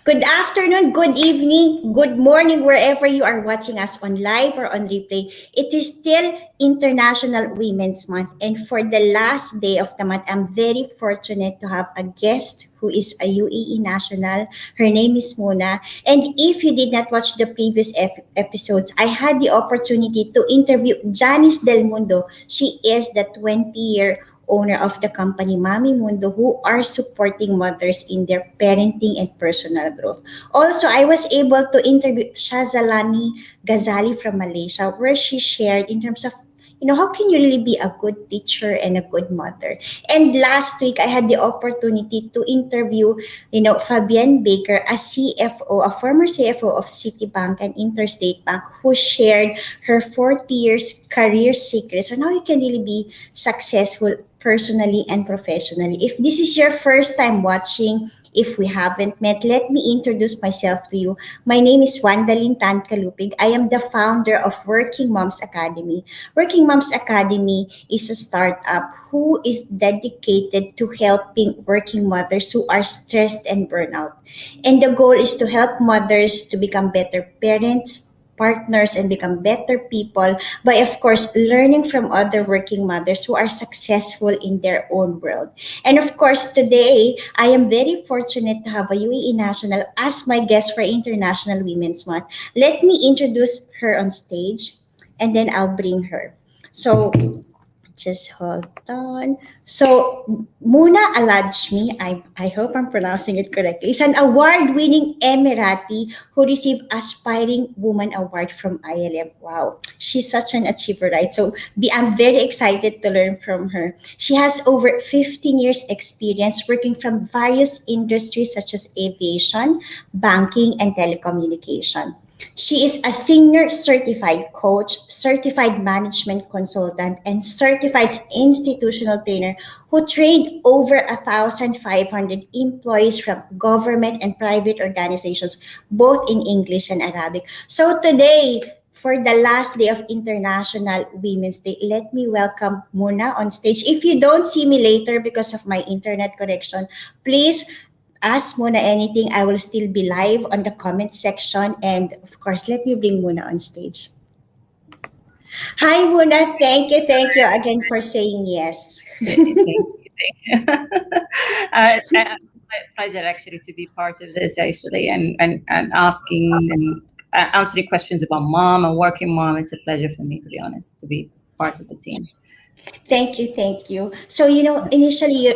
Good afternoon, good evening, good morning, wherever you are watching us on live or on replay. It is still International Women's Month, and for the last day of the month, I'm very fortunate to have a guest who is a UAE national. Her name is Muna. And if you did not watch the previous episodes, I had the opportunity to interview Janice Del Mundo. She is the 20-year owner of the company Mami Mundo, who are supporting mothers in their parenting and personal growth. Also, I was able to interview Shazalani Ghazali from Malaysia, where she shared in terms of how can you really be a good teacher and a good mother? And last week, I had the opportunity to interview, Fabienne Baker, a CFO, a former CFO of Citibank and Interstate Bank, who shared her 40 years career secrets on how you can really be successful personally and professionally. If this is your first time watching, if we haven't met, let me introduce myself to you. My name is Wanda Lintan Kalupig. I am the founder of Working Moms Academy. Working Moms Academy is a startup who is dedicated to helping working mothers who are stressed and burnout. And the goal is to help mothers to become better parents, partners, and become better people by, of course, learning from other working mothers who are successful in their own world. And of course, today, I am very fortunate to have a UAE national as my guest for International Women's Month. Let me introduce her on stage and then I'll bring her. So, just hold on. So, Muna AlAjmi, I hope I'm pronouncing it correctly, is an award-winning Emirati who received Aspiring Woman Award from ILM. Wow, she's such an achiever, right? So, I'm very excited to learn from her. She has over 15 years experience working from various industries such as aviation, banking, and telecommunication. She is a senior certified coach, certified management consultant, and certified institutional trainer who trained over 1,500 employees from government and private organizations, both in English and Arabic. So today, for the last day of International Women's Day, let me welcome Muna on stage. If you don't see me later because of my internet connection, please ask Muna anything. I will still be live on the comment section. And of course, let me bring Muna on stage. Hi, Muna. Thank you again for saying yes. Thank you. It's my pleasure actually to be part of this actually and asking and answering questions about mom and working mom. It's a pleasure for me, to be honest, to be part of the team. Thank you. So, initially,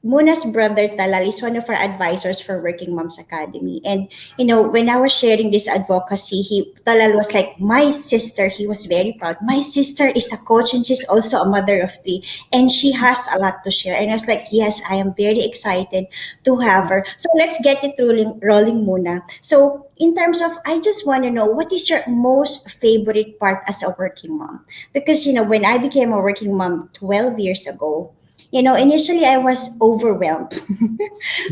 Muna's brother Talal is one of our advisors for Working Moms Academy. And, when I was sharing this advocacy, Talal was like, my sister, he was very proud. My sister is a coach and she's also a mother of three. And she has a lot to share. And I was like, yes, I am very excited to have her. So let's get it rolling Muna. So in terms of, I just want to know, what is your most favorite part as a working mom? Because, when I became a working mom 12 years ago, initially I was overwhelmed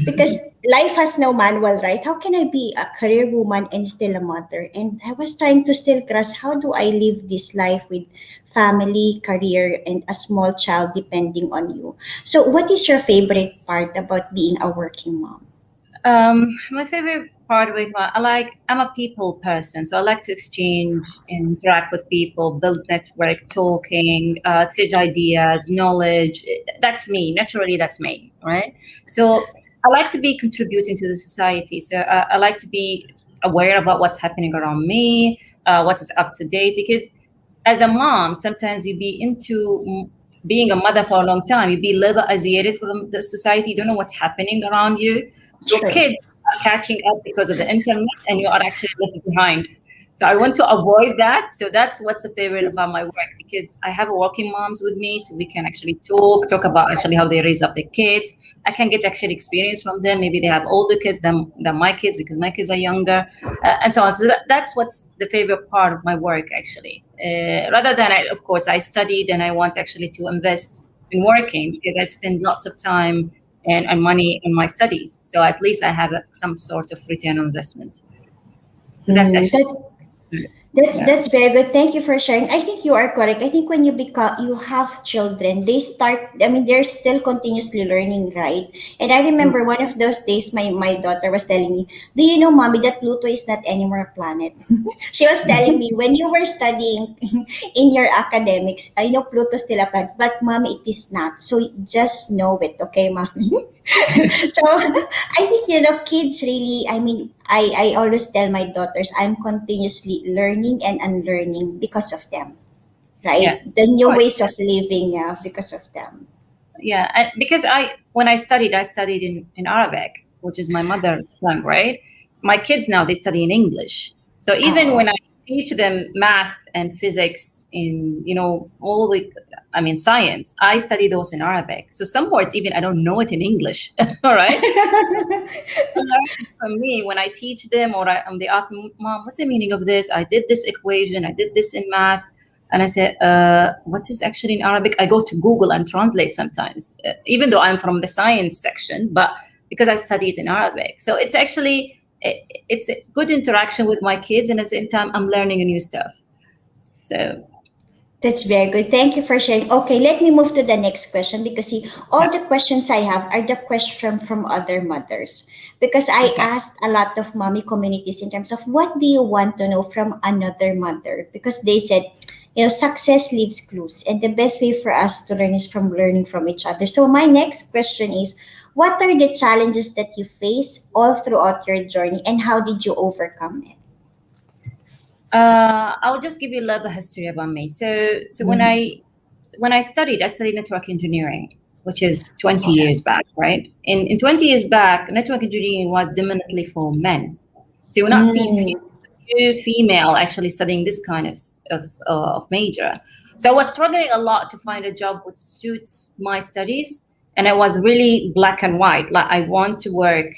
because life has no manual, right? How can I be a career woman and still a mother? And I was trying to still grasp, how do I live this life with family, career, and a small child depending on you? So, what is your favorite part about being a working mom? My favorite part of it, I'm a people person, so I like to exchange, interact with people, build network, talking, exchange ideas, knowledge. That's me. Naturally, that's me, right? So I like to be contributing to the society. So I like to be aware about what's happening around me, what is up to date. Because as a mom, sometimes you be into being a mother for a long time. You be a little bit isolated from the society. You don't know what's happening around you. Your True. kids are catching up because of the internet and you are actually left behind. So I want to avoid that. So that's what's the favorite about my work, because I have working moms with me, so we can actually talk about actually how they raise up their kids. I can get actually experience from them. Maybe they have older kids than my kids because my kids are younger, and so on. So that's what's the favorite part of my work actually. Rather than of course, I studied and I want actually to invest in working because I spend lots of time and money in my studies. So at least I have some sort of return on investment. So that's Mm, actually. Yeah. That's very good. Thank you for sharing. I think you are correct. I think when you have children, they start. I mean, they're still continuously learning, right? And I remember one of those days, my daughter was telling me, "Do you know, mommy, that Pluto is not anymore a planet?" She was telling me when you were studying in your academics, I know Pluto's still a planet, but mommy, it is not. So just know it, okay, mommy? So I think kids really. I mean, I always tell my daughters I'm continuously learning and unlearning because of them, Yeah, right? The of new course. ways of living, yeah, because of them. Yeah, and because when I studied in Arabic, which is my mother tongue, right? My kids now they study in English. So even Oh. when I teach them math and physics in all the, I mean science, I study those in Arabic. So some words even I don't know it in English. All right. Learning from me when I teach them, or they ask me, "Mom, what's the meaning of this? I did this equation, I did this in math," and I said, "What is actually in Arabic?" I go to Google and translate sometimes, even though I'm from the science section, but because I study it in Arabic, so it's actually it's a good interaction with my kids, and at the same time, I'm learning a new stuff. So That's very good. Thank you for sharing. Okay, let me move to the next question because see, all yeah, the questions I have are the questions from other mothers. Because I okay. asked a lot of mommy communities in terms of what do you want to know from another mother? Because they said, success leaves clues, and the best way for us to learn is from learning from each other. So my next question is, what are the challenges that you face all throughout your journey, and how did you overcome it? I'll just give you a little history about me. So Mhm. I studied network engineering, which is 20 years back, right? In 20 years back, network engineering was dominantly for men. So you will not see Mm. few female actually studying this kind of major. So I was struggling a lot to find a job which suits my studies, and it was really black and white. Like I want to work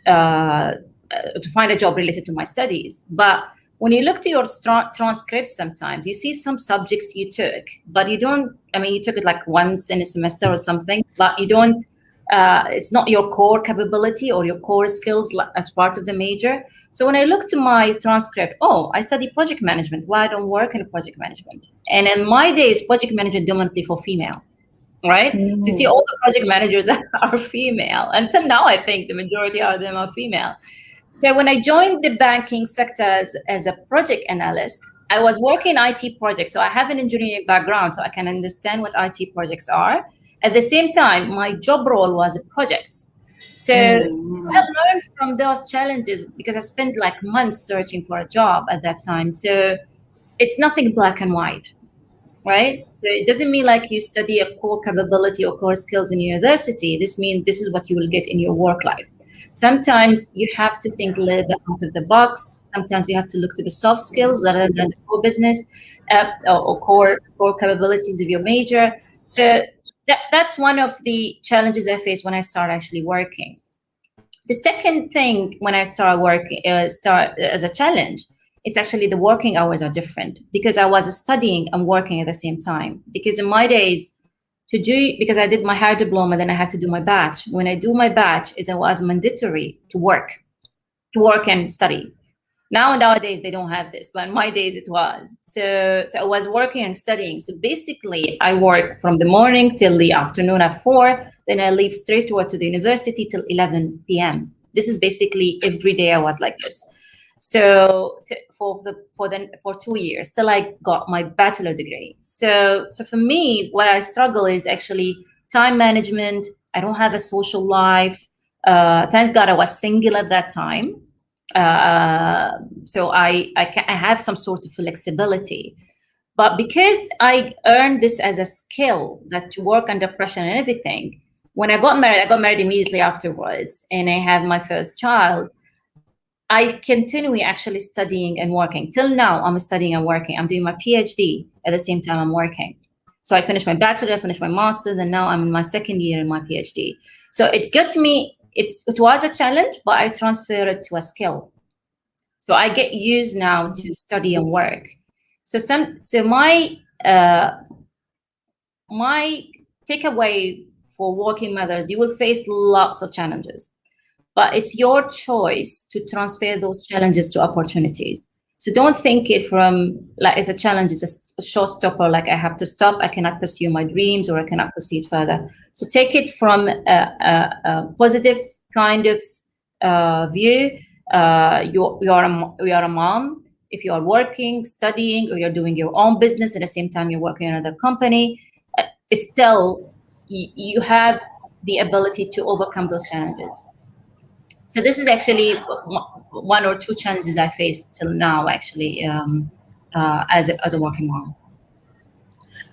to find a job related to my studies. But when you look to your transcripts, sometimes you see some subjects you took, but you don't. I mean, you took it like once in a semester or something, but you don't. It's not your core capability or your core skills as part of the major. So when I look to my transcript, oh, I study project management. Why I don't work in project management? And in my days, project management dominantly for female, right? So you see, Mm. all the project managers are female. Until now, I think the majority of them are female. So when I joined the banking sector as a project analyst, I was working IT projects. So I have an engineering background, so I can understand what IT projects are. At the same time, my job role was projects. So I Mm. learned from those challenges because I spent like months searching for a job at that time. So it's nothing black and white, right? So it doesn't mean like you study a core capability or core skills in university. This means this is what you will get in your work life. Sometimes you have to think a little bit out of the box. Sometimes you have to look to the soft skills rather than the core business or core capabilities of your major. So that's one of the challenges I faced when I started actually working. The second thing when I start as a challenge, it's actually the working hours are different because I was studying and working at the same time. Because in my days, because I did my higher diploma, then I had to do my batch. When I do my batch, it was mandatory to work and study. Nowadays they don't have this, but in my days it was. So I was working and studying. So basically, I work from the morning till the afternoon at 4. Then I leave straight to the university till 11 p.m. This is basically every day I was like this. So for 2 years till I got my bachelor degree. So for me, what I struggle is actually time management. I don't have a social life. Thanks God I was single at that time, so I have some sort of flexibility. But because I earned this as a skill that to work under pressure and everything, when I got married immediately afterwards, and I had my first child. I continue actually studying and working. Till now, I'm studying and working. I'm doing my PhD at the same time I'm working. So I finished my bachelor, I finished my master's, and now I'm in my second year in my PhD. So it got me. It was a challenge, but I transfer it to a skill. So I get used now to study and work. So uh, my takeaway for working mothers, you will face lots of challenges, but it's your choice to transfer those challenges to opportunities. So don't think it from like as a challenge, it's a showstopper, like I have to stop, I cannot pursue my dreams or I cannot proceed further. So take it from a positive kind of view. You are a mom. If you are working, studying, or you're doing your own business at the same time you're working in another company, it's still you have the ability to overcome those challenges. So this is actually one or two challenges I faced till now, actually, as a working mom.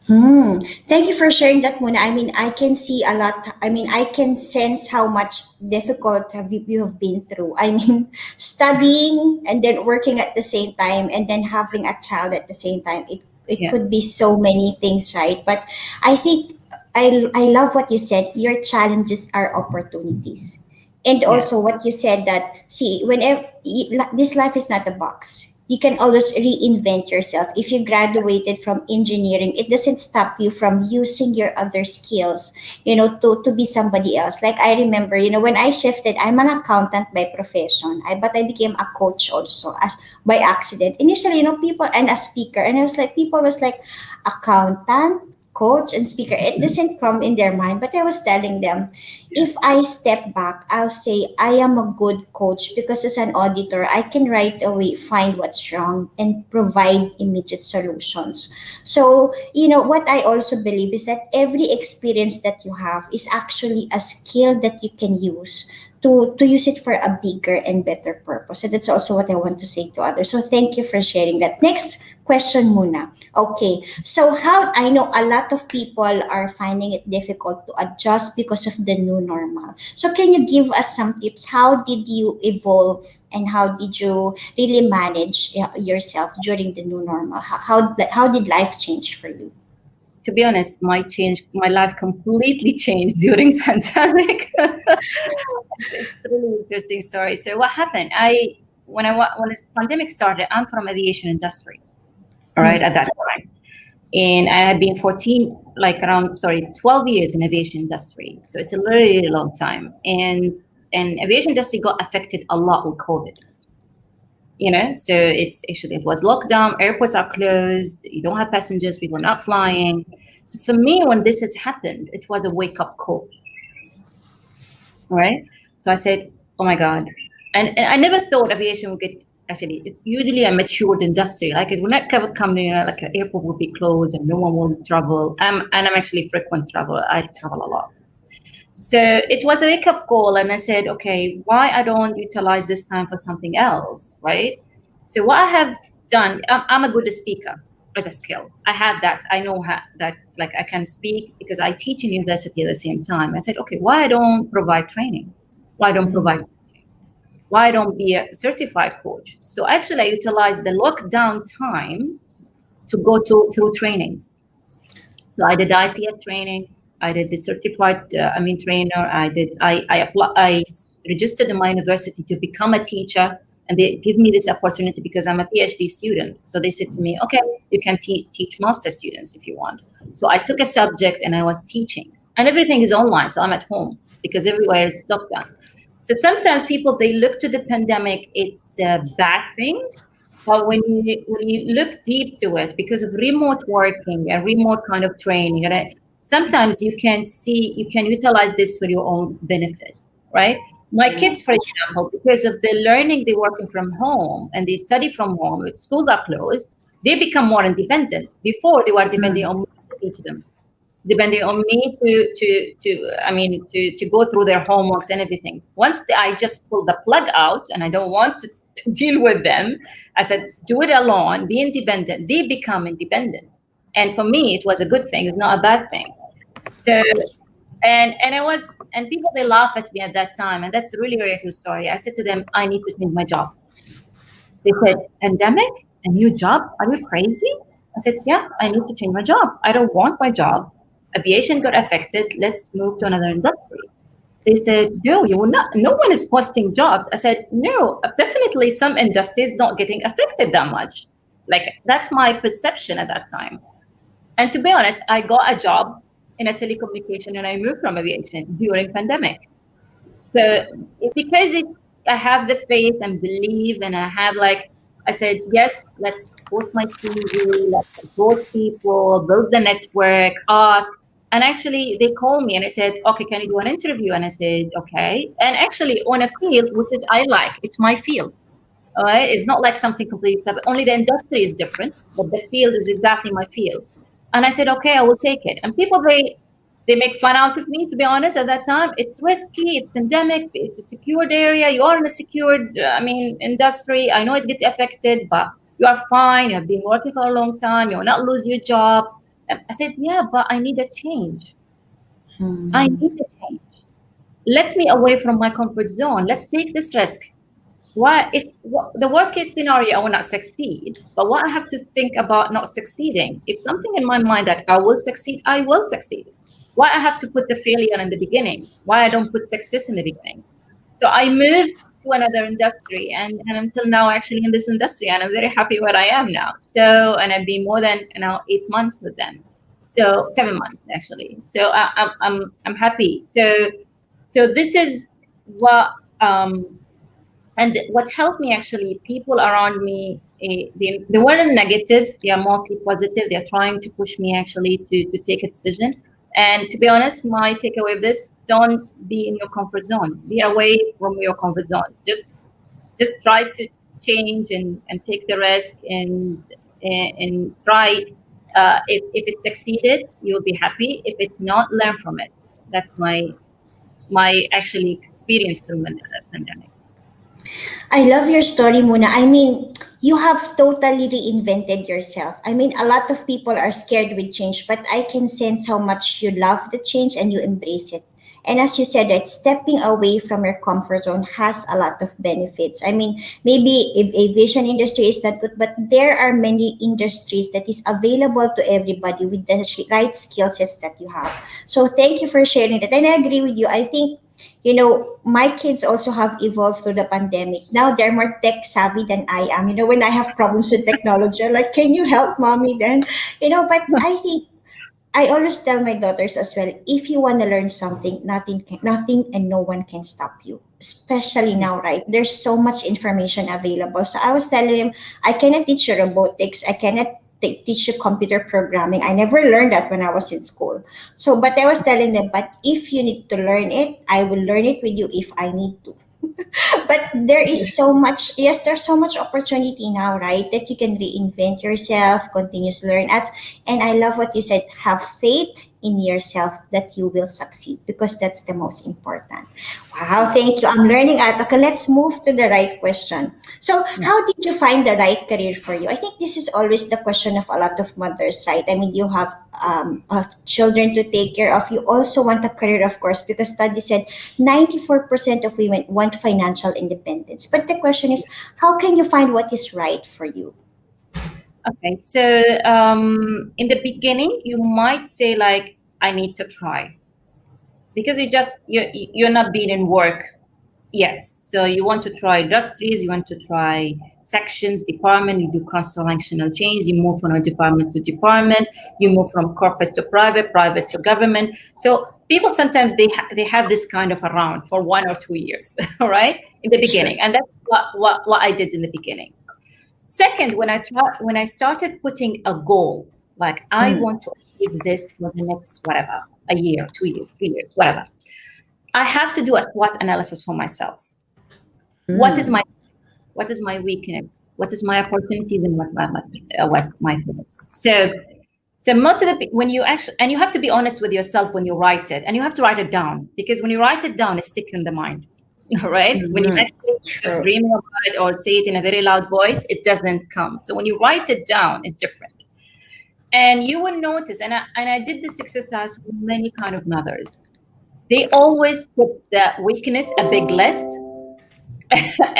Hmm. Thank you for sharing that, Muna. I mean, I can see a lot. I mean, I can sense how much difficult you have been through. I mean, studying and then working at the same time and then having a child at the same time. It Yeah, could be so many things, right? But I think I love what you said. Your challenges are opportunities. And yeah, also what you said that, see, whenever this life is not a box, you can always reinvent yourself. If you graduated from engineering, it doesn't stop you from using your other skills, to be somebody else. Like I remember, when I shifted, I'm an accountant by profession, but I became a coach also as by accident. Initially, people, and a speaker, and I was like, people was like, accountant, coach, and speaker. It doesn't come in their mind, but I was telling them, yeah, if I step back, I'll say I am a good coach because as an auditor, I can right away find what's wrong and provide immediate solutions. So, what I also believe is that every experience that you have is actually a skill that you can use to use it for a bigger and better purpose. So that's also what I want to say to others. So thank you for sharing that. Next question, Muna. Okay, so how I know a lot of people are finding it difficult to adjust because of the new normal. So can you give us some tips? How did you evolve and how did you really manage yourself during the new normal? How did life change for you? to be honest, my life completely changed during pandemic. It's a really interesting story. So what happened? When this pandemic started, I'm from aviation industry, all right, at that time. And I had been 12 years in aviation industry. So it's a really, really long time. And aviation industry got affected a lot with COVID. So it was lockdown, airports are closed, you don't have passengers, people are not flying. So for me, when this has happened, it was a wake up call, right? So I said, oh my God. And I never thought aviation would get, actually, it's usually a matured industry. Like it will not cover company, like an airport would be closed and no one will travel. And I'm actually a frequent traveler. I travel a lot. So it was a wake up call, and I said, okay, why I don't utilize this time for something else, right? So what I have done, I'm a good speaker as a skill. I have that. I know that like I can speak because I teach in university at the same time. I said, okay, why I don't provide training? Why I don't provide? Why I don't be a certified coach? So actually, I utilize the lockdown time to go to through trainings. So I did ICF training. I did the certified, trainer. I registered in my university to become a teacher, and they give me this opportunity because I'm a PhD student. So they said to me, okay, you can teach master students if you want. So I took a subject and I was teaching, and everything is online. So I'm at home because everywhere is lockdown. So sometimes people they look to the pandemic, it's a bad thing, but when you look deep to it, because of remote working and remote kind of training, sometimes you can utilize this for your own benefit, right? My kids, for example, because of the learning, they're working from home and they study from home. Schools are closed. They become more independent. Before they were depending on me to teach them, depending on me to go through their homeworks and everything. Once I just pull the plug out and I don't want to deal with them, I said, do it alone, be independent. They become independent. And for me, it was a good thing. It's not a bad thing. So, and people, they laugh at me at that time. And that's a really, really true story. I said to them, I need to change my job. They said, pandemic? A new job? Are you crazy? I said, yeah, I need to change my job. I don't want my job. Aviation got affected. Let's move to another industry. They said, no, you will not. No one is posting jobs. I said, no, definitely some industries not getting affected that much. Like that's my perception at that time. And to be honest, I got a job in a telecommunication and I moved from aviation during pandemic. So because I have the faith and believe, and I have like I said, yes, let's post my CV, let's approach people, build the network, ask. And actually, they called me and I said, okay, can you do an interview? And I said, okay. And actually, on a field, which is I like, it's my field. All right. It's not like something completely separate. Only the industry is different, but the field is exactly my field. And I said, okay, I will take it. And people, they make fun out of me, to be honest, at that time. It's risky, it's pandemic, it's a secured area. You are in a secured, industry. I know it's get affected, but you are fine. You have been working for a long time. You will not lose your job. And I said, yeah, but I need a change. I Hmm. need a change. Let me away from my comfort zone. Let's take this risk. Why, if the worst case scenario, I will not succeed, but what I have to think about not succeeding, if something in my mind that I will succeed, I will succeed. Why I have to put the failure in the beginning? Why I don't put success in the beginning? So I moved to another industry, and until now, actually in this industry, and I'm very happy where I am now. So, and I've been more than 8 months with them, so 7 months actually. So I'm happy. So this is what and what helped me actually, people around me, they weren't negative, they are mostly positive. They're trying to push me actually to take a decision. And to be honest, my takeaway of this, don't be in your comfort zone, be away from your comfort zone. Just try to change and take the risk, and try. If it succeeded, you'll be happy. If it's not, learn from it. That's my actually experience through the pandemic. I love your story, Muna. I mean, you have totally reinvented yourself. I mean, a lot of people are scared with change, but I can sense how much you love the change and you embrace it. And as you said, that stepping away from your comfort zone has a lot of benefits. I mean, maybe if aviation industry is not good, but there are many industries that is available to everybody with the right skill sets that you have. So thank you for sharing that. And I agree with you. I think my kids also have evolved through the pandemic. Now they're more tech savvy than I am. When I have problems with technology, I'm like, can you help mommy then? But I think I always tell my daughters as well, if you want to learn something, nothing and no one can stop you. Especially now, right? There's so much information available. So I was telling him, I cannot teach you robotics. I cannot teach you computer programming. I never learned that when I was in school. So, but I was telling them, but if you need to learn it, I will learn it with you if I need to. But there is so much, yes, there's so much opportunity now, right, that you can reinvent yourself, continue to learn at. And I love what you said, have faith in yourself that you will succeed, because that's the most important. Wow, thank you. I'm learning at. Okay, let's move to the right question. So Yeah. how did you find the right career for you? I think this is always the question of a lot of mothers, right? I mean, you have children to take care of. You also want a career, of course, because study said 94% of women want financial independence. But the question is, how can you find what is right for you? Okay, so in the beginning, you might say like, "I need to try," because you're not being in work yet. So you want to try industries, you want to try sections, department. You do cross-functional change. You move from a department to department. You move from corporate to private, private to government. So people sometimes they have this kind of around for 1 or 2 years, all right, in the Sure. beginning, and that's what I did in the beginning. Second, when I started putting a goal, like I Mm. want to achieve this for the next whatever, a year, 2 years, 3 years, whatever, I have to do a SWOT analysis for myself. What is Mm. my weakness? What is my opportunities, and what my threats? So most of the when you actually, and you have to be honest with yourself when you write it, and you have to write it down, because when you write it down, it sticks in the mind. Right? When you Mm. actually just True. dreaming about it or say it in a very loud voice, it doesn't come. So when you write it down, it's different. And you will notice, and I did this exercise with many kind of mothers. They always put the weakness a big list,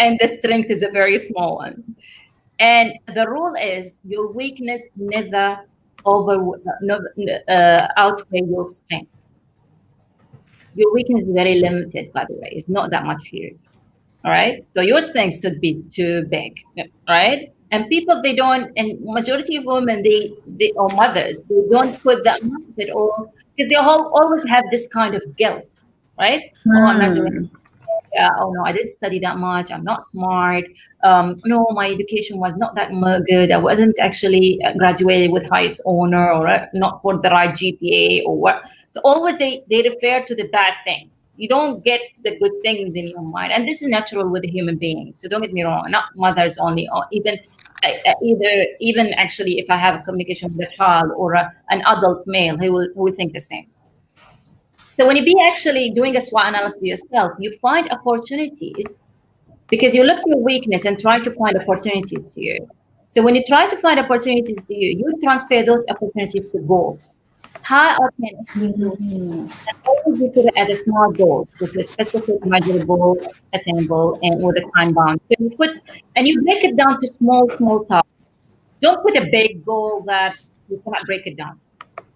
and the strength is a very small one. And the rule is your weakness never over no, outweigh your strength. Your weakness is very limited, by the way. It's not that much huge. All right. So your strength should be too big. Right. And people, they don't, and majority of women, they or mothers, they don't put that much at all, because they always have this kind of guilt, right? Oh, I'm not doing Hmm. oh no, I didn't study that much. I'm not smart. No, my education was not that good. I wasn't actually graduated with highest honor or not for the right GPA or what. So always they refer to the bad things. You don't get the good things in your mind, and this is natural with a human being. So don't get me wrong. Not mothers only, or even actually, if I have a communication with a child or an adult male, he will think the same. So when you be actually doing a SWOT analysis yourself, you find opportunities because you look to your weakness and try to find opportunities to you. So when you try to find opportunities to you, you transfer those opportunities to goals. How I can achieve those goals? And always you put it as a small goals, which is specific, measurable, attainable, and with a time bound. So you put and you break it down to small tasks. Don't put a big goal that you cannot break it down.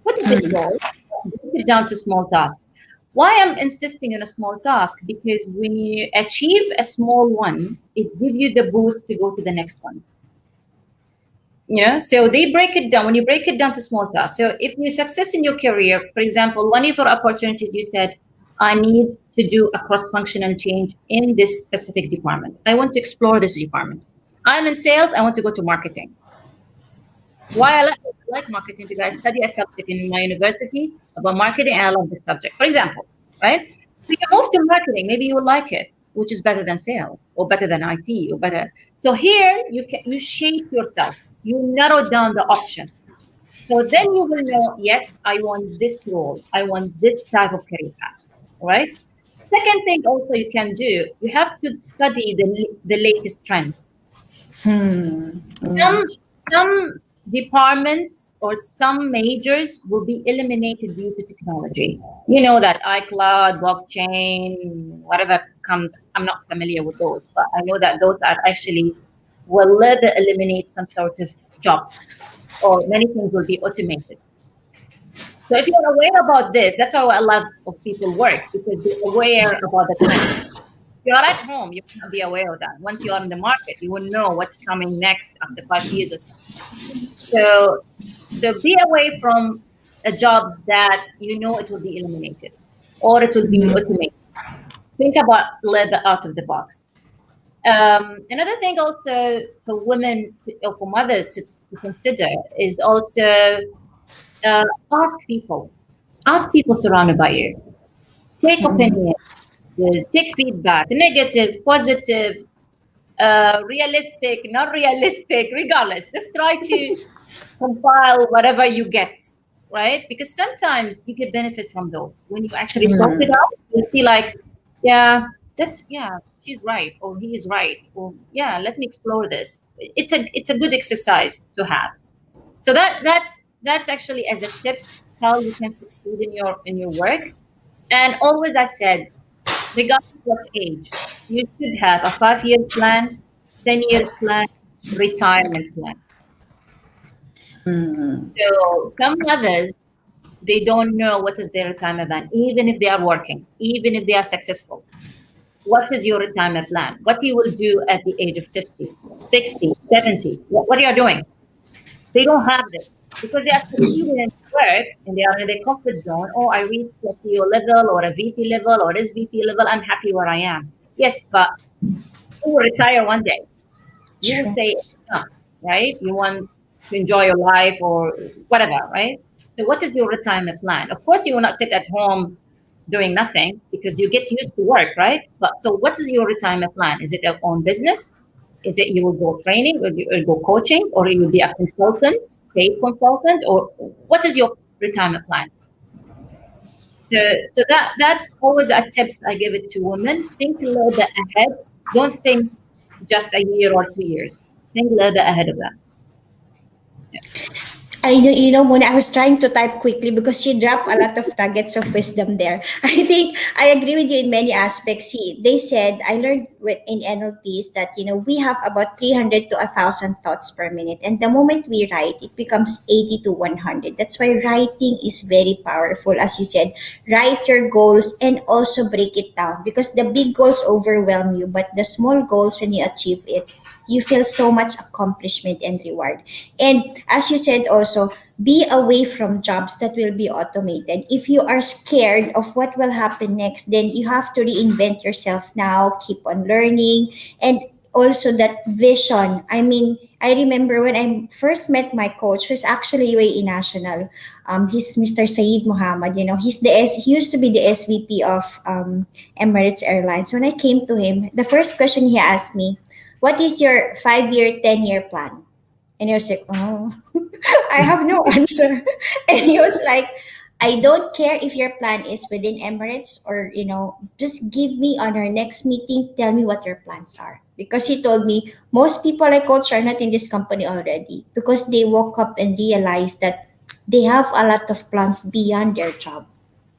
Put a big goal, break it down to small tasks. Why I'm insisting on a small task? Because when you achieve a small one, it gives you the boost to go to the next one. So they break it down when you break it down to small tasks. So if you success in your career, for example, one of your opportunities, you said, I need to do a cross-functional change in this specific department. I want to explore this department. I'm in sales. I want to go to marketing. Why I like marketing? Because I study a subject in my university about marketing and I love this subject. For example, right? So you move to marketing, maybe you will like it, which is better than sales or better than IT or better. So here you shape yourself. You narrow down the options. So then you will know, yes, I want this role. I want this type of career path. Right? Second thing also you can do, you have to study the latest trends. Some some departments or some majors will be eliminated due to technology. You know that iCloud, blockchain, whatever comes. I'm not familiar with those, but I know that those are actually will eliminate some sort of jobs, or many things will be automated. So if you're aware about this, that's how a lot of people work because they're aware about the trends. You're at home, you will not be aware of that. Once you are in the market, you will know what's coming next after 5 years or 10. So be away from jobs that you know it will be eliminated or it will be automated. Think about a little bit out of the box. Another thing also for women or for mothers to consider is also uh, ask people. Ask people surrounded by you. Take opinions, take feedback, negative, positive, realistic, not realistic, regardless. Just try to compile whatever you get, right? Because sometimes you get benefit from those. When you actually sort it out, you see like, yeah, she's right, or he is right, or yeah, let me explore this. It's a good exercise to have. So that's actually as a tips how you can succeed in your work. And always I said, regardless of age, you should have a 5 year plan, 10 years plan, retirement plan. So some mothers, they don't know what is their retirement plan, even if they are working, even if they are successful. What is your retirement plan? What you will do at the age of 50, 60, 70? What are you doing? They don't have this because they are succeeding in work and they are in their comfort zone. Oh, I reached a CEO level or a VP level or this VP level. I'm happy where I am. Yes, but you will retire one day. You will True. say, no, right? You want to enjoy your life or whatever, right? So, what is your retirement plan? Of course, you will not sit at home doing nothing because you get used to work, right? But so, what is your retirement plan? Is it your own business? Is it you will go training, or you will go coaching, or you will be a consultant, paid consultant, or what is your retirement plan? So, so that's always a tips I give it to women. Think a little bit ahead. Don't think just a year or 2 years. Think a little bit ahead of that. Yeah. Mona, I was trying to type quickly because she dropped a lot of nuggets of wisdom there. I think I agree with you in many aspects. See, they said, I learned in NLPs that, we have about 300 to 1,000 thoughts per minute. And the moment we write, it becomes 80 to 100. That's why writing is very powerful. As you said, write your goals and also break it down because the big goals overwhelm you, but the small goals, when you achieve it, you feel so much accomplishment and reward. And as you said also, also be away from jobs that will be automated. If you are scared of what will happen next, then you have to reinvent yourself now, keep on learning, and also that vision. I mean, I remember when I first met my coach, who's actually UAE national. He's Mr. Saeed Muhammad. You know, he used to be the SVP of Emirates Airlines. When I came to him, the first question he asked me, "What is your 5 year, 10 year plan?" And he was like, "Oh, I have no answer." And he was like, "I don't care if your plan is within Emirates or, just give me on our next meeting, tell me what your plans are." Because he told me most people I coach are not in this company already because they woke up and realized that they have a lot of plans beyond their job.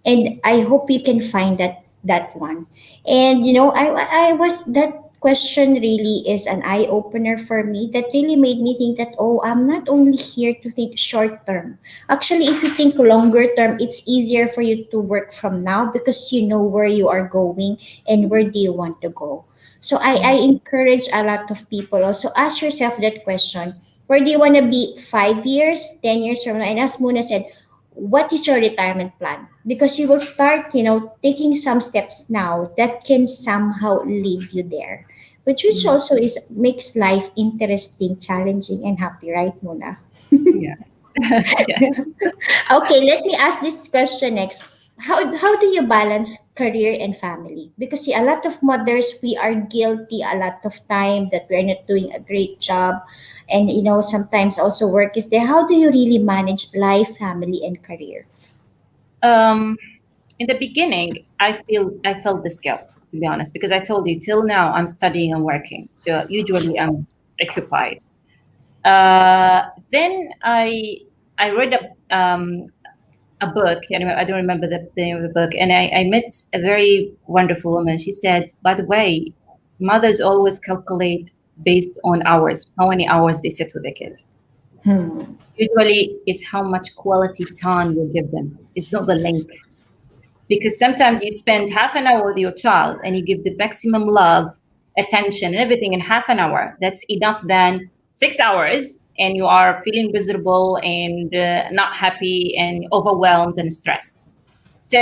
And I hope you can find that one. And I was that question really is an eye opener for me that really made me think that, oh, I'm not only here to think short term. Actually, if you think longer term, it's easier for you to work from now because you know where you are going and where do you want to go. So I encourage a lot of people also ask yourself that question. Where do you want to be 5 years, 10 years from now? And as Muna said, what is your retirement plan? Because you will start, taking some steps now that can somehow lead you there. Which Mm. also is makes life interesting, challenging, and happy, right, Muna? Yeah. Yeah. Okay, let me ask this question next. How do you balance career and family? Because see, a lot of mothers, we are guilty a lot of time that we're not doing a great job. And sometimes also work is there. How do you really manage life, family, and career? Um, in the beginning, I felt this guilt, to be honest, because I told you till now I'm studying and working, so usually I'm occupied. Then I read a book. I don't remember the name of the book, and I met a very wonderful woman. She said, by the way, mothers always calculate based on hours, how many hours they sit with their kids. Hmm. Usually, it's how much quality time you give them. It's not the length, because sometimes you spend half an hour with your child and you give the maximum love, attention, and everything in half an hour. That's enough than 6 hours, and you are feeling miserable and not happy and overwhelmed and stressed. So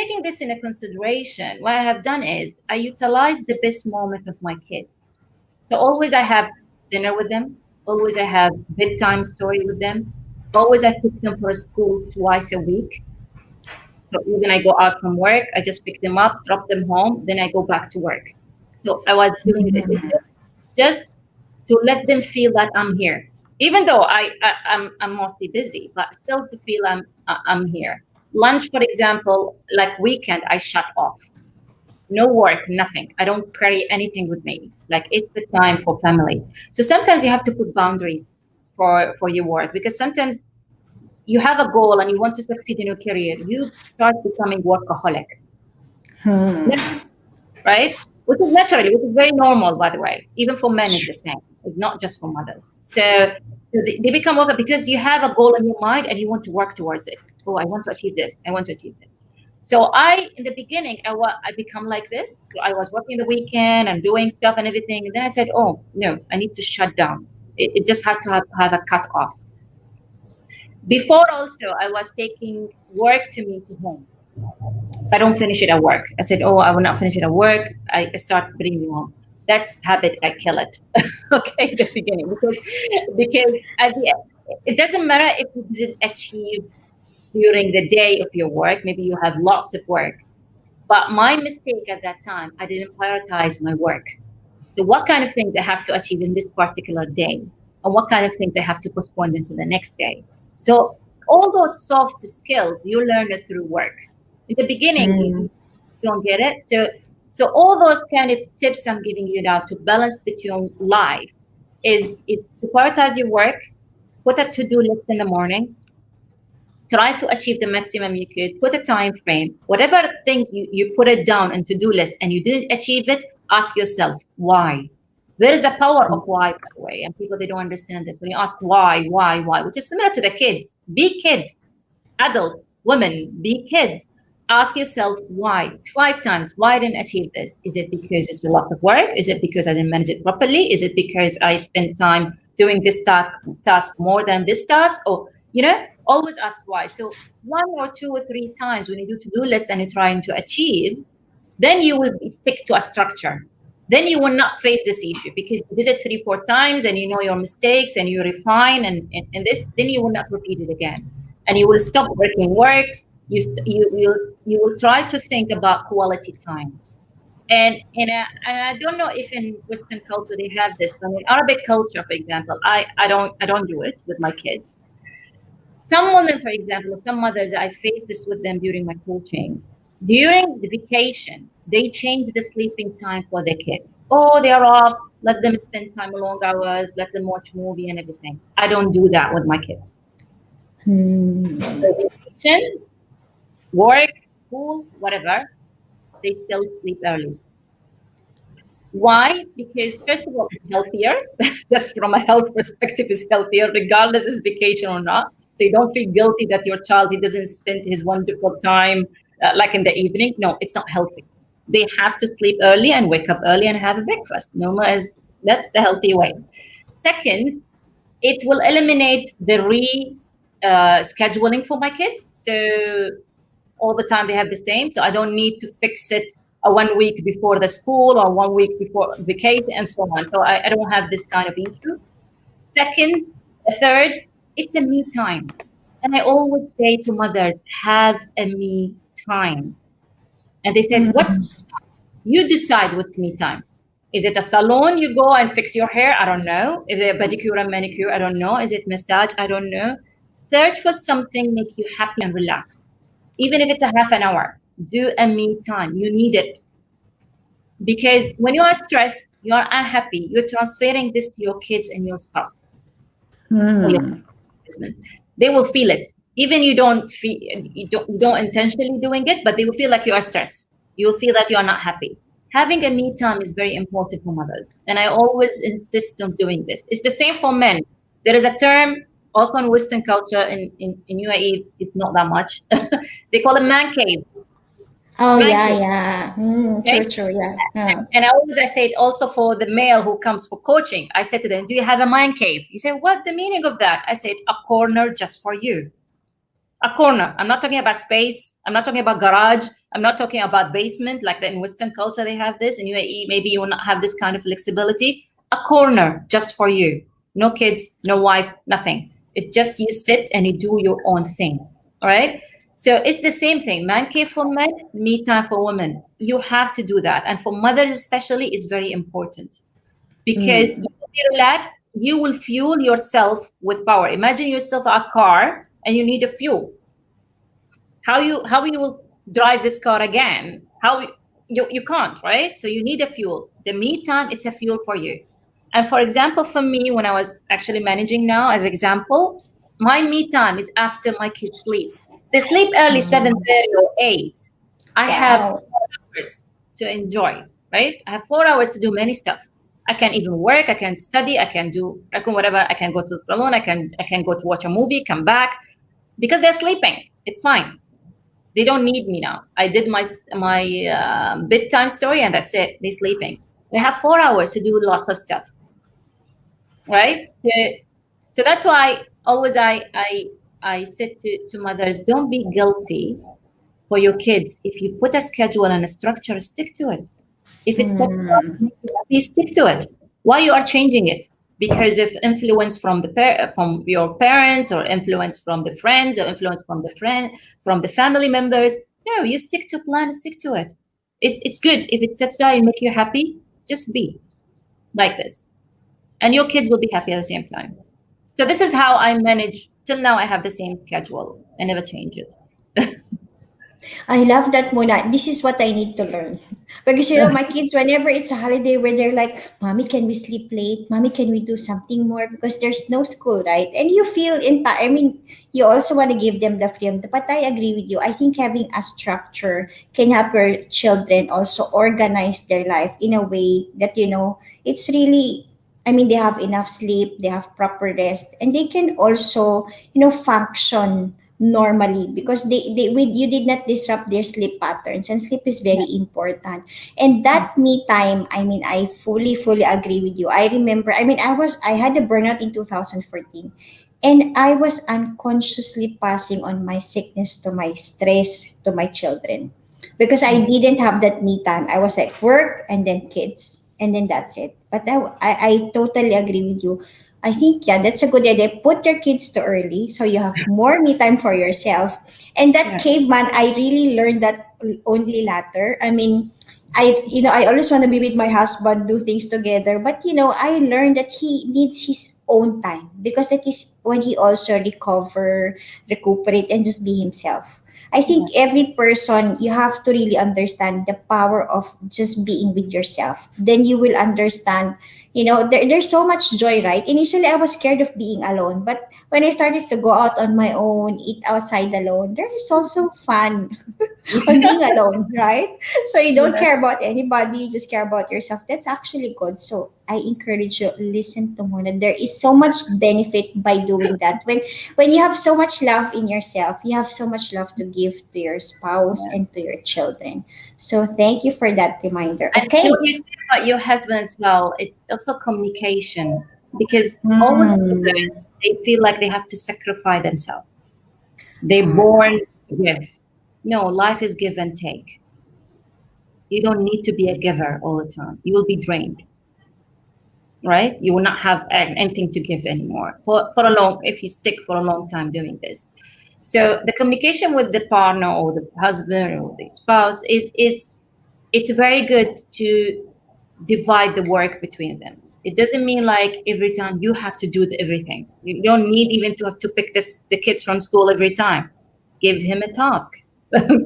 taking this into consideration, what I have done is I utilize the best moment of my kids. So always I have dinner with them. Always I have bedtime story with them. Always I pick them for school twice a week. So even I go out from work, I just pick them up, drop them home, then I go back to work. So I was doing this. It's just to let them feel that I'm here, even though I'm mostly busy, but still to feel I'm here. Lunch, for example, like weekend, I shut off. No work, nothing. I don't carry anything with me. Like it's the time for family. So sometimes you have to put boundaries for your work, because sometimes you have a goal and you want to succeed in your career. You start becoming workaholic, Hmm. right? Which is naturally, which is very normal, by the way. Even for men, it's the same. It's not just for mothers. So they become worker because you have a goal in your mind and you want to work towards it. Oh, I want to achieve this. I want to achieve this. So in the beginning, I become like this. So I was working the weekend and doing stuff and everything. And then I said, oh, no, I need to shut down. It just had to have a cut off. Before also, I was taking work to me to home. If I don't finish it at work, I said, "Oh, I will not finish it at work." I start bringing it home. That's habit. I kill it. Okay, at the beginning, because at the it doesn't matter if you didn't achieve during the day of your work. Maybe you have lots of work, but my mistake at that time, I didn't prioritize my work. So, what kind of things I have to achieve in this particular day, and what kind of things I have to postpone into the next day. So, all those soft skills you learn it through work. In the beginning, Hmm. you don't get it. So all those kind of tips I'm giving you now to balance between life is to prioritize your work, put a to do list in the morning, try to achieve the maximum you could, put a time frame, whatever things you put it down in to-do list and you didn't achieve it, ask yourself why. There is a power of why, by the way, and people they don't understand this. When you ask why, which is similar to the kids, be kid, adults, women, be kids. Ask yourself why 5 times. Why I didn't achieve this? Is it because it's a loss of work? Is it because I didn't manage it properly? Is it because I spent time doing this task more than this task? Or, always ask why. So one or two or three times when you do to-do list and you're trying to achieve, then you will stick to a structure. Then you will not face this issue because you did it three, four times and you know your mistakes and you refine and this, then you will not repeat it again. And you will stop breaking works. You will try to think about quality time. And I don't know if in Western culture they have this, but in Arabic culture, for example, I don't do it with my kids. Some women, for example, or some mothers, I face this with them during my coaching. During the vacation, they change the sleeping time for their kids. Oh, they are off. Let them spend time long hours. Let them watch movie and everything. I don't do that with my kids. Hmm. So vacation, work, school, whatever, they still sleep early. Why? Because first of all, it's healthier. Just from a health perspective, it's healthier, regardless is vacation or not. So you don't feel guilty that your child he doesn't spend his wonderful time like in the evening. No, it's not healthy. They have to sleep early and wake up early and have a breakfast. Norma is that's the healthy way. Second, it will eliminate the scheduling for my kids. So all the time they have the same. So I don't need to fix it a 1 week before the school or 1 week before vacation and so on. So I don't have this kind of issue. Second, third, it's a me time. And I always say to mothers, have a me time. And they said, what's you decide what's me time? Is it a salon you go and fix your hair? I don't know. Is it a pedicure and manicure? I don't know. Is it massage? I don't know. Search for something make you happy and relaxed. Even if it's a half an hour, do a me time. You need it because when you are stressed, you are unhappy. You're transferring this to your kids and your spouse or your Hmm. husband. They will feel it. Even you don't intentionally doing it, but they will feel like you are stressed. You will feel that you are not happy. Having a me time is very important for mothers, and I always insist on doing this. It's the same for men. There is a term also in Western culture in UAE. It's not that much. They call it man cave. Oh Man yeah, cave. yeah. True, Okay. true, yeah. Huh. And I say it also for the male who comes for coaching. I say to them, "Do you have a man cave?" You say, "What the meaning of that?" I said, "A corner just for you." A corner. I'm not talking about space. I'm not talking about garage. I'm not talking about basement like that in Western culture they have this. In UAE, maybe you will not have this kind of flexibility. A corner just for you. No kids, no wife, nothing. It just you sit and you do your own thing. All right. So it's the same thing. Man cave for men, me time for women. You have to do that. And for mothers especially is very important because Hmm. you will be relaxed, you will fuel yourself with power. Imagine yourself a car and you need a fuel. How you will drive this car again? You can't, right? So you need a fuel. The me time, it's a fuel for you. And for example, for me, when I was actually managing now, as example, my me time is after my kids sleep. They sleep early, 7:30 or 8. I have Wow. 4 hours to enjoy, right? I have 4 hours to do many stuff. I can even work, I can study, I can whatever, I can go to the salon, I can go to watch a movie, come back because they're sleeping. It's fine. They don't need me now. I did my bedtime story, and that's it. They're sleeping. They have 4 hours to do lots of stuff, right? So that's why always I said to mothers, don't be guilty for your kids. If you put a schedule and a structure, stick to it. If it's not Hmm. happy, stick to it. Why you are changing it? Because of influence from from your parents, or influence from the friends, or influence from the family members. No, you stick to plan, stick to it. It's good if it sets you and make you happy. Just be like this, and your kids will be happy at the same time. So this is how I manage. Till now, I have the same schedule. I never change it. I love that, Mona. This is what I need to learn. Because, my kids, whenever it's a holiday where they're like, Mommy, can we sleep late? Mommy, can we do something more? Because there's no school, right? And you feel I mean, you also want to give them the freedom. But I agree with you. I think having a structure can help your children also organize their life in a way that, it's really, I mean, they have enough sleep, they have proper rest, and they can also, function normally, because you did not disrupt their sleep patterns, and sleep is Yeah. very important. And that me time, I mean, I fully agree with you. I remember, I mean, I had a burnout in 2014, and I was unconsciously passing on my sickness to my stress to my children, because I Mm. didn't have that me time. I was like work and then kids and then that's it. But I totally agree with you. I think, yeah, that's a good idea. Put your kids to early so you have more me time for yourself. And that Yeah. caveman, I really learned that only later. I mean, I always want to be with my husband, do things together. But, I learned that he needs his own time, because that is when he also recuperate, and just be himself. I Yeah. think every person, you have to really understand the power of just being with yourself. Then you will understand, there's so much joy, right? Initially, I was scared of being alone. But when I started to go out on my own, eat outside alone, there is also fun on being alone, right? So you don't Yeah. care about anybody, you just care about yourself. That's actually good. So I encourage you, listen to Mona. There is so much benefit by doing that. When you have so much love in yourself, you have so much love to give to your spouse Yeah. and to your children. So thank you for that reminder. And what Okay. you said about your husband as well, it's also communication, because always with them, Hmm. they feel like they have to sacrifice themselves. They're Ah. born to give. No, life is give and take. You don't need to be a giver all the time. You will be drained, right? You will not have anything to give anymore for a long, if you stick for a long time doing this. So the communication with the partner or the husband or the spouse it's very good to divide the work between them. It doesn't mean like every time you have to do everything. You don't need even to have to pick the kids from school every time. Give him a task.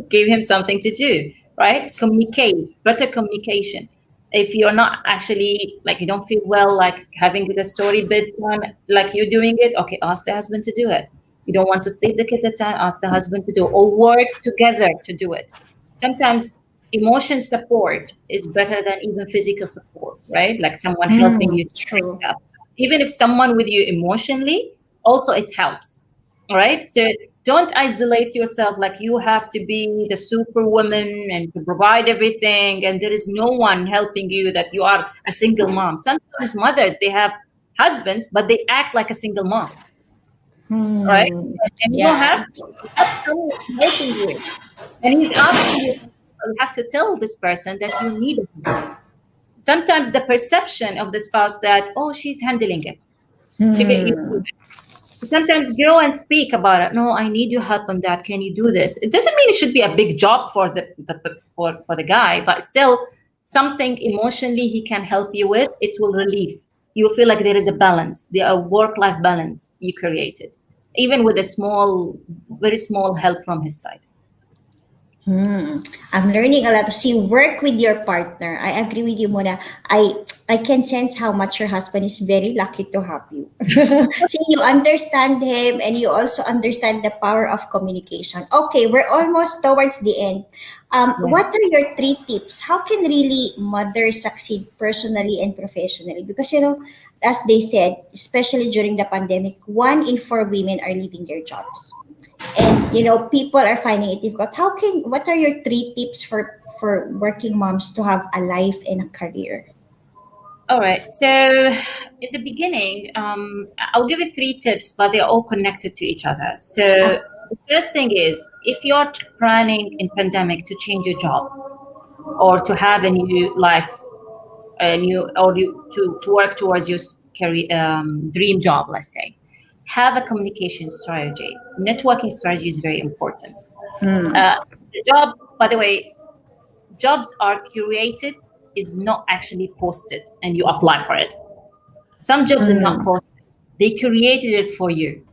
Give him something to do, right? Communicate, better communication. If you're not actually like you don't feel well, like having the story bedtime, like you're doing it, okay, ask the husband to do it. You don't want to sleep the kids at time, ask the husband to do it, or work together to do it. Sometimes emotion support is better than even physical support, right? Like someone helping Hmm. you to carry True. stuff. Even if someone with you emotionally, also it helps. All right. So don't isolate yourself like you have to be the superwoman and to provide everything, and there is no one helping you, that you are a single mom. Sometimes mothers they have husbands, but they act like a single moms, right? Hmm. And you don't have Yeah. to. You have someone helping you. And he's asking you, you have to tell this person that you need it. Sometimes the perception of the spouse that, oh, she's handling it. She get you do Hmm. it. Sometimes go and speak about it. No, I need your help on that. Can you do this? It doesn't mean it should be a big job for for the guy, but still something emotionally he can help you with. It will relieve. You will feel like there is a balance, there a work-life balance you created, even with a small, very small help from his side. Hmm. I'm learning a lot. See, work with your partner. I agree with you, Mona. I can sense how much your husband is very lucky to have you. See, you understand him, and you also understand the power of communication. Okay, we're almost towards the end. Yeah. What are your three tips? How can really mothers succeed personally and professionally? Because, as they said, especially during the pandemic, 1 in 4 women are leaving their jobs, and people are finding it difficult. What are your three tips for working moms to have a life and a career? All right. So in the beginning, I'll give you three tips, but they're all connected to each other. So Ah. the first thing is, if you're planning in pandemic to change your job or to have a new life, a new or to work towards your career dream job, let's say, have a communication strategy. Networking strategy is very important. Hmm. Uh, the job, by the way, jobs are curated, is not actually posted, and you apply for it. Some jobs are not Hmm. posted. They created it for you.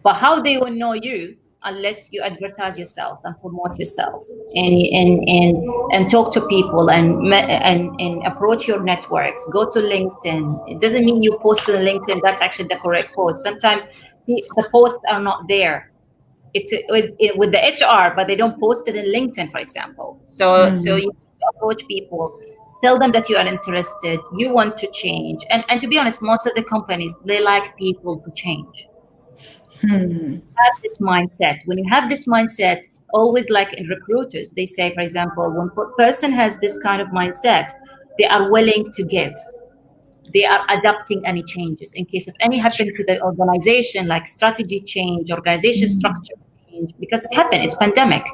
But how they will know you unless you advertise yourself and promote yourself and talk to people and approach your networks. Go to LinkedIn. It doesn't mean you post on LinkedIn that's actually the correct post. Sometimes the posts are not there. It's with the HR, but they don't post it in LinkedIn, for example. So Hmm. you approach people, tell them that you are interested, you want to change, and to be honest, most of the companies they like people to change. Have this mindset. When you have this mindset, always like in recruiters, they say, for example, when a person has this kind of mindset, they are willing to give. They are adapting any changes in case of any happen to the organization, like strategy change, organization structure change, because it's happened. It's pandemic.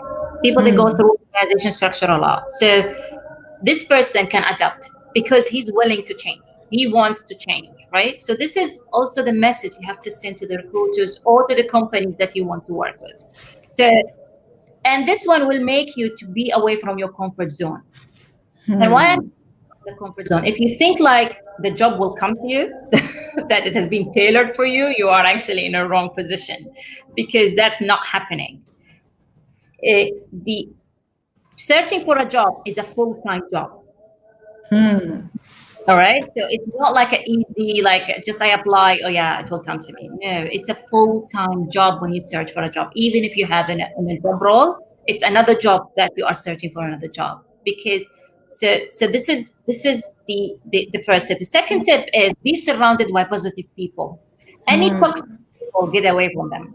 People they go through organization structure a lot. So this person can adapt because he's willing to change. He wants to change, right? So this is also the message you have to send to the recruiters or to the companies that you want to work with. So, and this one will make you to be away from your comfort zone. And why the comfort zone? If you think like the job will come to you, that it has been tailored for you, you are actually in a wrong position because that's not happening. The searching for a job is a full-time job. All right. So it's not like an easy, like just I apply, oh yeah, it will come to me. No, it's a full-time job when you search for a job. Even if you have a job role, it's another job that you are searching for another job. Because so this is the first tip. The second tip is be surrounded by positive people. Any toxic people, get away from them.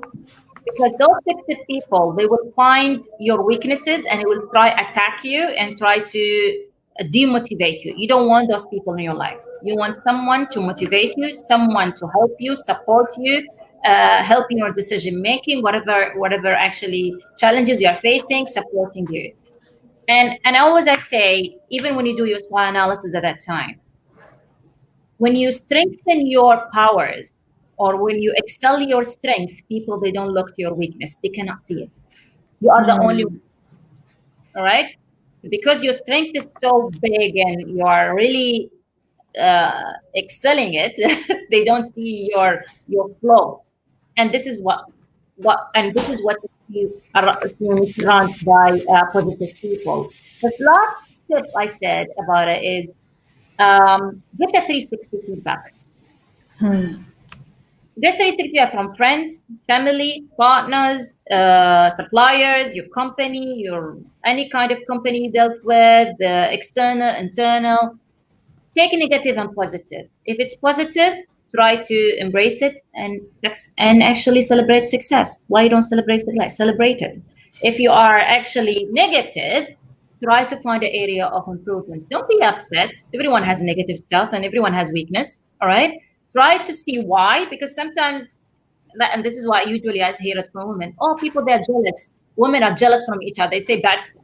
Because those toxic people, they will find your weaknesses and they will try attack you and try to demotivate you. You don't want those people in your life. You want someone to motivate you, someone to help you, support you, help in your decision making, whatever actually challenges you are facing, supporting you. And always I say, even when you do your SWOT analysis at that time, when you strengthen your powers or when you excel your strength, people they don't look to your weakness. They cannot see it. You are the only one, all right? So because your strength is so big and you are really excelling it, they don't see your flaws. And this is what you are surrounded by positive people. The last tip I said about it is get a 360 feedback. Get 360 are from friends, family, partners, suppliers, your company, your any kind of company you dealt with, the external, internal. Take negative and positive. If it's positive, try to embrace it and actually celebrate success. Why you don't celebrate success? Celebrate it. If you are actually negative, try to find an area of improvements. Don't be upset. Everyone has negative stuff and everyone has weakness. All right. Try to see why, because sometimes and this is why usually I hear it from women. Oh, people they're jealous. Women are jealous from each other. They say bad stuff.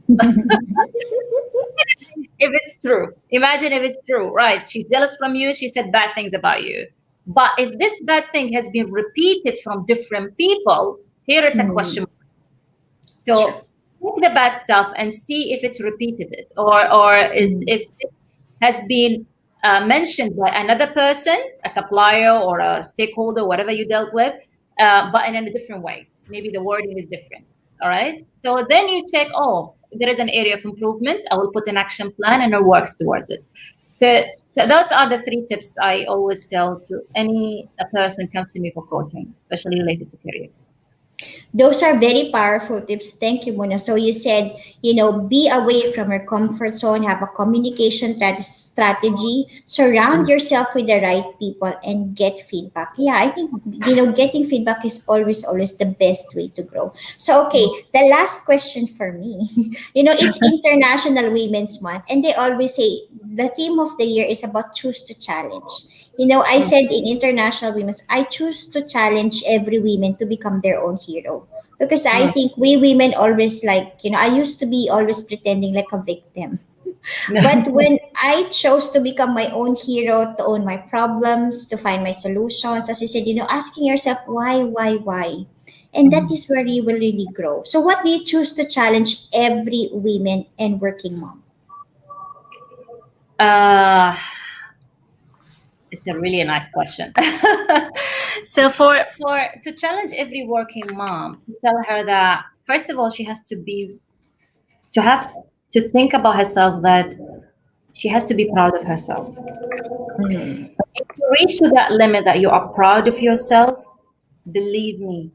If it's true, imagine if it's true, right? She's jealous from you. She said bad things about you. But if this bad thing has been repeated from different people, here is a question. So take the bad stuff and see if it's repeated it if this has been mentioned by another person, a supplier or a stakeholder, whatever you dealt with, but in a different way. Maybe the wording is different. All right. So then you check, oh, there is an area of improvement. I will put an action plan and it works towards it. So those are the three tips I always tell to any a person comes to me for coaching, especially related to career. Those are very powerful tips. Thank you, Mona. So you said, be away from your comfort zone, have a communication strategy, surround yourself with the right people, and get feedback. Yeah, I think, getting feedback is always the best way to grow. So, okay, the last question for me, it's International Women's Month, and they always say the theme of the year is about choose to challenge. I said in International Women's, I choose to challenge every woman to become their own hero. Because I think we women always I used to be always pretending like a victim. But when I chose to become my own hero, to own my problems, to find my solutions, as you said, asking yourself, why? And that is where you will really grow. So what do you choose to challenge every woman and working mom? It's a really nice question. So for to challenge every working mom, to tell her that first of all she has to have to think about herself, that she has to be proud of herself. If you reach to that limit that you are proud of yourself, believe me,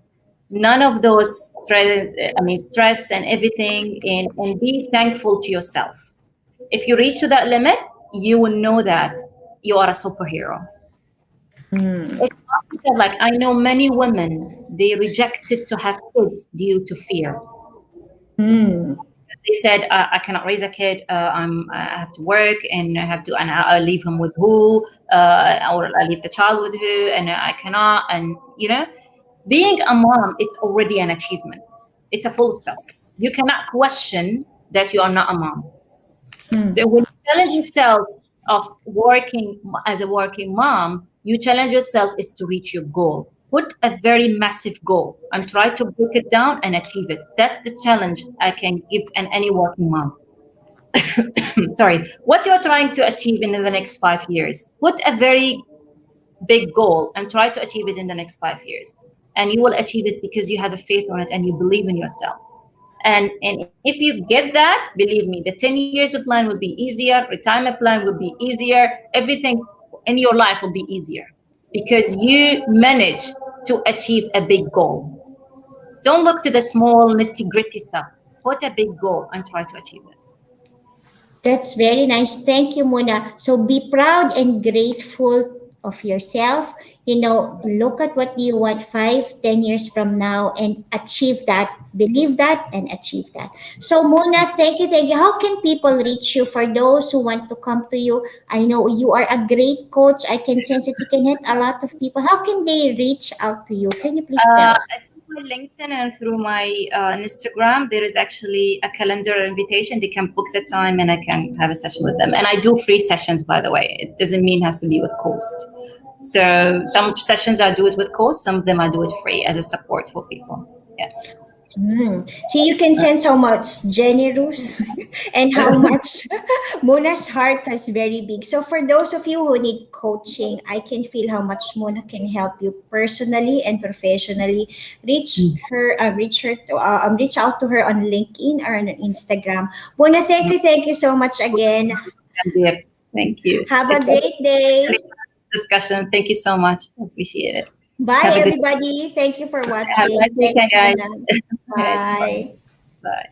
none of those stress and everything, and be thankful to yourself. If you reach to that limit, you will know that you are a superhero. It's often said, like, I know many women, they rejected to have kids due to fear. They said, I cannot raise a kid. I have to work, and I have to, and I leave him with who, or I leave the child with who, and I cannot. And being a mom, it's already an achievement. It's a full stop. You cannot question that you are not a mom. So when you challenge yourself of working as a working mom, you challenge yourself is to reach your goal. Put a very massive goal and try to break it down and achieve it. That's the challenge I can give any working mom. Sorry, what you're trying to achieve in the next 5 years. Put a very big goal and try to achieve it in the next 5 years. And you will achieve it because you have a faith on it and you believe in yourself. And if you get that, believe me, the 10 years of plan will be easier, retirement plan will be easier, everything in your life will be easier because you manage to achieve a big goal. Don't look to the small nitty gritty stuff. Put a big goal and try to achieve it. That's very nice. Thank you, Muna. So be proud and grateful of yourself. Look at what you want 5, 10 years from now and achieve that. Believe that and achieve that. So, Muna, thank you, thank you. How can people reach you for those who want to come to you? I know you are a great coach. I can sense that you can help a lot of people. How can they reach out to you? Can you please tell us? Through my LinkedIn and through my Instagram, there is actually a calendar invitation. They can book the time and I can have a session with them. And I do free sessions, by the way. It doesn't mean it has to be with cost. So some sessions I do it with cost, some of them I do it free as a support for people. Yeah. See, you can sense how much generous and how much Mona's heart is very big. So for those of you who need coaching, I can feel how much Mona can help you personally and professionally. Reach reach out to her on LinkedIn or on Instagram. Mona, thank you so much again. Thank you. Have a It was great day. a discussion. Thank you so much. I appreciate it. Bye, Have a good everybody. Thank you for have a watching. nice Thanks, weekend, guys. Mona. Bye. Bye.